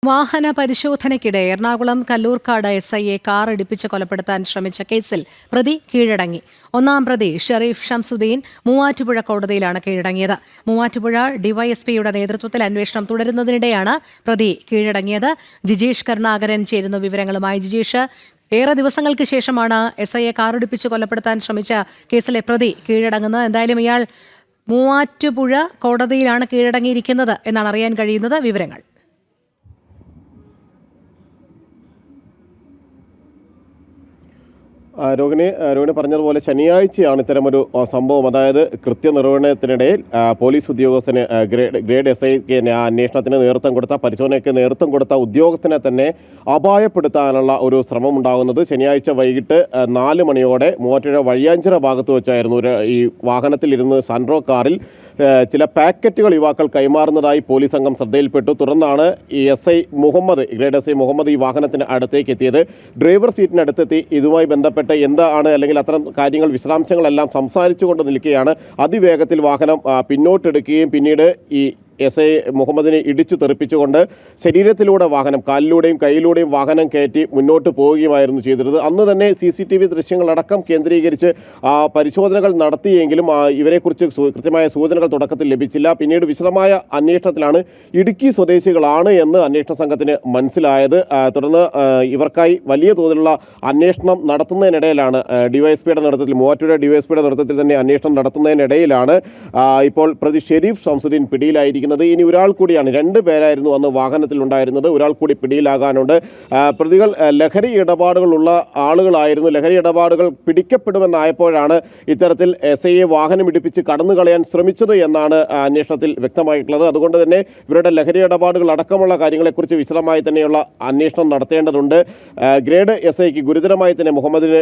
വാഹന പരിശോധനയ്ക്കിടെ എറണാകുളം കല്ലൂർക്കാട് SIയെ കാർ ഇടിപ്പിച്ച് കൊലപ്പെടുത്താൻ ശ്രമിച്ച കേസിൽ പ്രതി കീഴടങ്ങി. ഒന്നാം പ്രതി ഷെരീഫ് ഷംസുദ്ദീൻ മൂവാറ്റുപുഴ കോടതിയിലാണ് കീഴടങ്ങിയത്. മൂവാറ്റുപുഴ ഡിവൈഎസ്പിയുടെ നേതൃത്വത്തിൽ അന്വേഷണം തുടരുന്നതിനിടെയാണ് പ്രതി കീഴടങ്ങിയത്. ജിജീഷ് കരുണാകരൻ ചേരുന്ന വിവരങ്ങളുമായി. ജിജീഷ്, ഏറെ ദിവസങ്ങൾക്ക് ശേഷമാണ് SIയെ കാറിടിപ്പിച്ച് കൊലപ്പെടുത്താൻ ശ്രമിച്ച കേസിലെ പ്രതി കീഴടങ്ങുന്നത്. എന്തായാലും ഇയാൾ മൂവാറ്റുപുഴ കോടതിയിലാണ് കീഴടങ്ങിയിരിക്കുന്നത് എന്നാണ് അറിയാൻ കഴിയുന്നത്. വിവരങ്ങൾ. രോഹിണി പറഞ്ഞതുപോലെ ശനിയാഴ്ചയാണ് ഇത്തരമൊരു സംഭവം. അതായത് കൃത്യനിർവഹണത്തിനിടയിൽ പോലീസ് ഉദ്യോഗസ്ഥന് ഗ്രേഡ് SIക്ക് അന്വേഷണത്തിന് നേതൃത്വം കൊടുത്ത, പരിശോധനയ്ക്ക് നേതൃത്വം കൊടുത്ത ഉദ്യോഗസ്ഥനെ തന്നെ അപായപ്പെടുത്താനുള്ള ഒരു ശ്രമം ഉണ്ടാകുന്നത് ശനിയാഴ്ച വൈകിട്ട് 4 മണിയോടെ മൂവാറ്റുപുഴ വഴിയാഞ്ചിറ ഭാഗത്ത് വെച്ചായിരുന്നു. ഈ വാഹനത്തിലിരുന്ന് സാൻഡ്രോ കാറിൽ ചില പാക്കറ്റുകൾ യുവാക്കൾ കൈമാറുന്നതായി പോലീസ് സംഘം ശ്രദ്ധയിൽപ്പെട്ടു. തുടർന്നാണ് ഈ ഗ്രേഡ് SI മുഹമ്മദ് ഈ വാഹനത്തിന് അടുത്തേക്ക് എത്തിയത്. ഡ്രൈവർ സീറ്റിനടുത്തെത്തി ഇതുമായി ബന്ധപ്പെട്ട് എന്താണ് അല്ലെങ്കിൽ അത്തരം കാര്യങ്ങൾ വിശദാംശങ്ങളെല്ലാം സംസാരിച്ചുകൊണ്ട് നിൽക്കുകയാണ് അതിവേഗത്തിൽ വാഹനം പിന്നോട്ടെടുക്കുകയും പിന്നീട് ഈ SI മുഹമ്മദിനെ ഇടിച്ചു തെറിപ്പിച്ചുകൊണ്ട് ശരീരത്തിലൂടെ വാഹനം, കാലിലൂടെയും കൈയിലൂടെയും വാഹനം കയറ്റി മുന്നോട്ട് പോവുകയുമായിരുന്നു ചെയ്തിരുന്നത്. അന്ന് തന്നെ CCTV ദൃശ്യങ്ങളടക്കം കേന്ദ്രീകരിച്ച് പരിശോധനകൾ നടത്തിയെങ്കിലും ഇവരെക്കുറിച്ച് കൃത്യമായ സൂചനകൾ തുടക്കത്തിൽ ലഭിച്ചില്ല. പിന്നീട് വിശദമായ അന്വേഷണത്തിലാണ് ഇടുക്കി സ്വദേശികളാണ് എന്ന് അന്വേഷണ സംഘത്തിന് മനസ്സിലായത്. തുടർന്ന് ഇവർക്കായി വലിയ തോതിലുള്ള അന്വേഷണം നടത്തുന്നതിനിടയിലാണ് ഡിവൈഎസ്പിയുടെ നേതൃത്വത്തിൽ, മൂവാറ്റുപുഴ ഡിവൈഎസ്പിയുടെ നേതൃത്വത്തിൽ തന്നെ അന്വേഷണം നടത്തുന്നതിനിടയിലാണ് ഇപ്പോൾ പ്രതി ഷെരീഫ് ഷംസുദ്ദീൻ പിടിയിലായിരിക്കുന്നത്. ഇനി ഒരാൾ കൂടിയാണ്, 2 പേരായിരുന്നു അന്ന് വാഹനത്തിൽ ഉണ്ടായിരുന്നത്. ഒരാൾ കൂടി പിടിയിലാകാനുണ്ട്. പ്രതികൾ ലഹരി ഇടപാടുകളുള്ള ആളുകളായിരുന്നു. ലഹരി ഇടപാടുകൾ പിടിക്കപ്പെടുമെന്നായപ്പോഴാണ് ഇത്തരത്തിൽ SIയെ വാഹനം ഇടിപ്പിച്ച് കടന്നു കളയാൻ ശ്രമിച്ചത് എന്നാണ് അന്വേഷണത്തിൽ വ്യക്തമായിട്ടുള്ളത്. അതുകൊണ്ട് തന്നെ ഇവരുടെ ലഹരി ഇടപാടുകൾ അടക്കമുള്ള കാര്യങ്ങളെക്കുറിച്ച് വിശദമായി തന്നെയുള്ള അന്വേഷണം നടത്തേണ്ടതുണ്ട്. ഗ്രേഡ് SIക്ക് ഗുരുതരമായി തന്നെ മുഹമ്മദിന്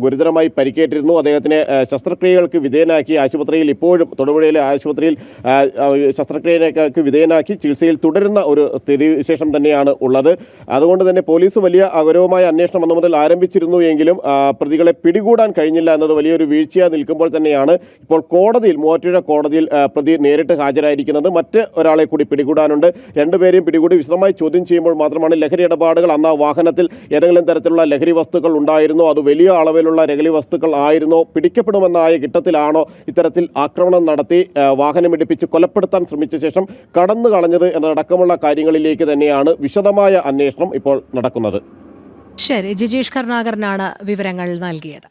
ഗുരുതരമായി പരിക്കേറ്റിരുന്നു. അദ്ദേഹത്തിന് ശസ്ത്രക്രിയകൾക്ക് വിധേയനാക്കി ആശുപത്രിയിൽ, ഇപ്പോഴും തൊടുപുഴയിലെ ആശുപത്രിയിൽ ശസ്ത്രക്രിയക്ക് വിധേയനാക്കി ചികിത്സയിൽ തുടരുന്ന ഒരു സ്ഥിതിവിശേഷം തന്നെയാണ് ഉള്ളത്. അതുകൊണ്ട് തന്നെ പോലീസ് വലിയ ഗൗരവമായ അന്വേഷണം അന്നു മുതൽ ആരംഭിച്ചിരുന്നു എങ്കിലും പ്രതികളെ പിടികൂടാൻ കഴിഞ്ഞില്ല എന്നത് വലിയൊരു വീഴ്ചയായി നിൽക്കുമ്പോൾ തന്നെയാണ് ഇപ്പോൾ കോടതിയിൽ, മൂവാറ്റുപുഴ കോടതിയിൽ പ്രതി നേരിട്ട് ഹാജരായിരിക്കുന്നത്. മറ്റ് ഒരാളെ കൂടി പിടികൂടാനുണ്ട്. 2 പേരെയും പിടികൂടി വിശദമായി ചോദ്യം ചെയ്യുമ്പോൾ മാത്രമാണ് ലഹരി ഇടപാടുകൾ, അന്ന് ആ വാഹനത്തിൽ ഏതെങ്കിലും തരത്തിലുള്ള ലഹരി വസ്തുക്കൾ ഉണ്ടായിരുന്നോ, അത് വലിയ അളവിലുള്ള ലഹരി വസ്തുക്കൾ ആയിരുന്നോ, പിടിക്കപ്പെടുമെന്നായ ഘട്ടത്തിലാണോ ഇത്തരത്തിൽ ആക്രമണം നടത്തി വാഹനം ഇടിപ്പിച്ച് കൊലപ്പെടുത്താൻ ശ്രമിച്ച ശേഷം കടന്നു കളഞ്ഞത് എന്നതടക്കമുള്ള കാര്യങ്ങളിലേക്ക് തന്നെയാണ് വിശദമായ അന്വേഷണം ഇപ്പോൾ നടക്കുന്നത്. ശരി, ജിജീഷ് കരുണാകരനാണ് വിവരങ്ങൾ നൽകിയത്.